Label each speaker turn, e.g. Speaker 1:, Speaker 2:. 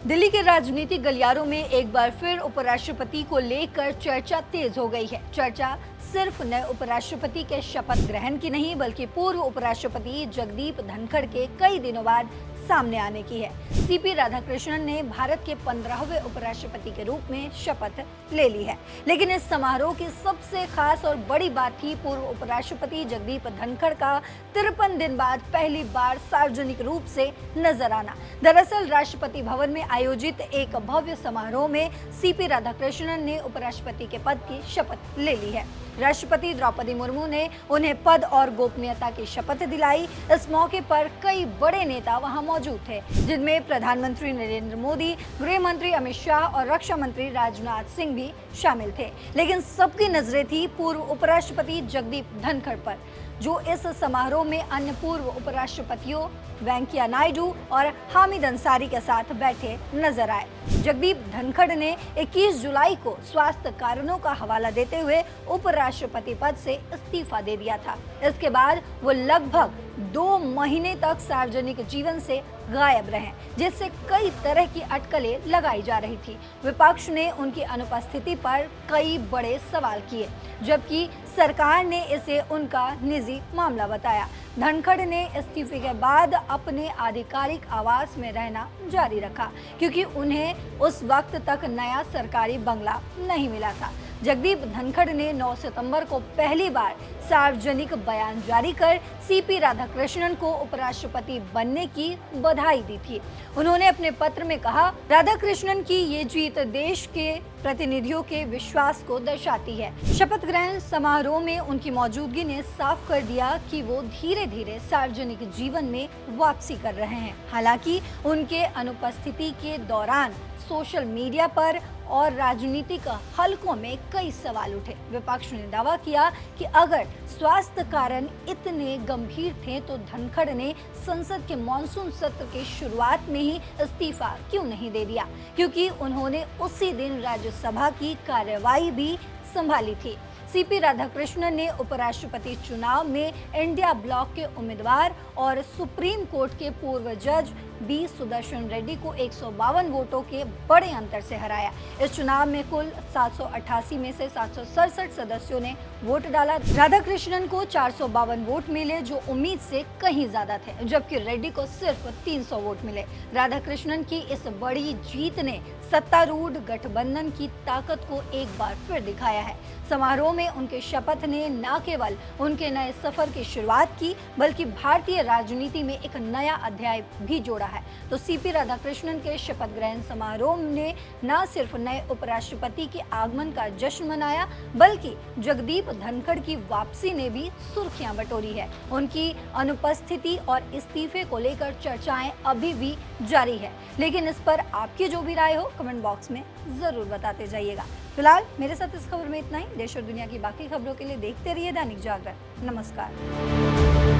Speaker 1: दिल्ली के राजनीतिक गलियारों में एक बार फिर उपराष्ट्रपति को लेकर चर्चा तेज हो गई है। चर्चा सिर्फ नए उपराष्ट्रपति के शपथ ग्रहण की नहीं बल्कि पूर्व उपराष्ट्रपति जगदीप धनखड़ के कई दिनों बाद सामने आने की है। सीपी राधाकृष्णन ने भारत के 15वें उपराष्ट्रपति के रूप में शपथ ले ली है, लेकिन इस समारोह की सबसे खास और बड़ी बात थी पूर्व उपराष्ट्रपति जगदीप धनखड़ का 53 दिन बाद पहली बार सार्वजनिक रूप से नजर आना। दरअसल राष्ट्रपति भवन में आयोजित एक भव्य समारोह में सीपी राधाकृष्णन ने उपराष्ट्रपति के पद की शपथ ले ली है। राष्ट्रपति द्रौपदी मुर्मू ने उन्हें पद और गोपनीयता की शपथ दिलाई। इस मौके पर कई बड़े नेता वहां मौजूद थे, जिनमें प्रधानमंत्री नरेंद्र मोदी, गृह मंत्री अमित शाह और रक्षा मंत्री राजनाथ सिंह भी शामिल थे। लेकिन सबकी नजरें थी पूर्व उपराष्ट्रपति जगदीप धनखड़ पर, जो इस समारोह में अन्य पूर्व उपराष्ट्रपतियों वेंकैया नायडू और हामिद अंसारी के साथ बैठे नजर आए। जगदीप धनखड़ ने 21 जुलाई को स्वास्थ्य कारणों का हवाला देते हुए उपराष्ट्रपति पद से इस्तीफा दे दिया था। इसके बाद वो लगभग 2 महीने तक सार्वजनिक जीवन से गायब रहे, जिससे कई तरह की अटकलें लगाई जा रही थी। विपक्ष ने उनकी अनुपस्थिति पर कई बड़े सवाल किए, जबकि सरकार ने इसे उनका निजी मामला बताया। धनखड़ ने इस्तीफे के बाद अपने आधिकारिक आवास में रहना जारी रखा, क्योंकि उन्हें उस वक्त तक नया सरकारी बंगला नहीं मिला था। जगदीप धनखड़ ने 9 सितंबर को पहली बार सार्वजनिक बयान जारी कर सीपी राधाकृष्णन को उपराष्ट्रपति बनने की बधाई दी थी। उन्होंने अपने पत्र में कहा, राधाकृष्णन की ये जीत देश के प्रतिनिधियों के विश्वास को दर्शाती है। शपथ ग्रहण समारोह में उनकी मौजूदगी ने साफ कर दिया कि वो धीरे धीरे सार्वजनिक जीवन में वापसी कर रहे हैं। हालांकि उनके अनुपस्थिति के दौरान सोशल मीडिया पर और राजनीतिक हलकों में कई सवाल उठे। विपक्ष ने दावा किया कि अगर स्वास्थ्य कारण इतने गंभीर थे तो धनखड़ ने संसद के मॉनसून सत्र की शुरुआत में ही इस्तीफा क्यों नहीं दे दिया, क्योंकि उन्होंने उसी दिन राज्यसभा की कार्यवाही भी संभाली थी। सीपी राधाकृष्णन ने उपराष्ट्रपति चुनाव में इंडिया ब्लॉक के उम्मीदवार और सुप्रीम कोर्ट के पूर्व जज बी सुदर्शन रेड्डी को 152 वोटों के बड़े अंतर से हराया। इस चुनाव में कुल 788 में से 767 सदस्यों ने वोट डाला। राधाकृष्णन को 452 वोट मिले, जो उम्मीद से कहीं ज्यादा थे, जबकि रेड्डी को सिर्फ 300 वोट मिले। राधाकृष्णन की इस बड़ी जीत ने सत्तारूढ़ गठबंधन की ताकत को एक बार फिर दिखाया है। समारोह में उनके शपथ ने न केवल उनके नए सफर की शुरुआत की, बल्कि भारतीय राजनीति में एक नया अध्याय भी जोड़ा है। तो सीपी राधाकृष्णन के शपथ ग्रहण समारोह ने न सिर्फ नए उपराष्ट्रपति के आगमन का जश्न मनाया, बल्कि जगदीप धनखड़ की वापसी ने भी सुर्खियां बटोरी है। उनकी अनुपस्थिति और इस्तीफे को लेकर चर्चाएं अभी भी जारी है, लेकिन इस पर आपकी जो भी राय हो कमेंट बॉक्स में जरूर बताते जाइएगा। फिलहाल मेरे साथ इस खबर में इतना ही। देश और दुनिया की बाकी खबरों के लिए देखते रहिए दैनिक जागरण। नमस्कार।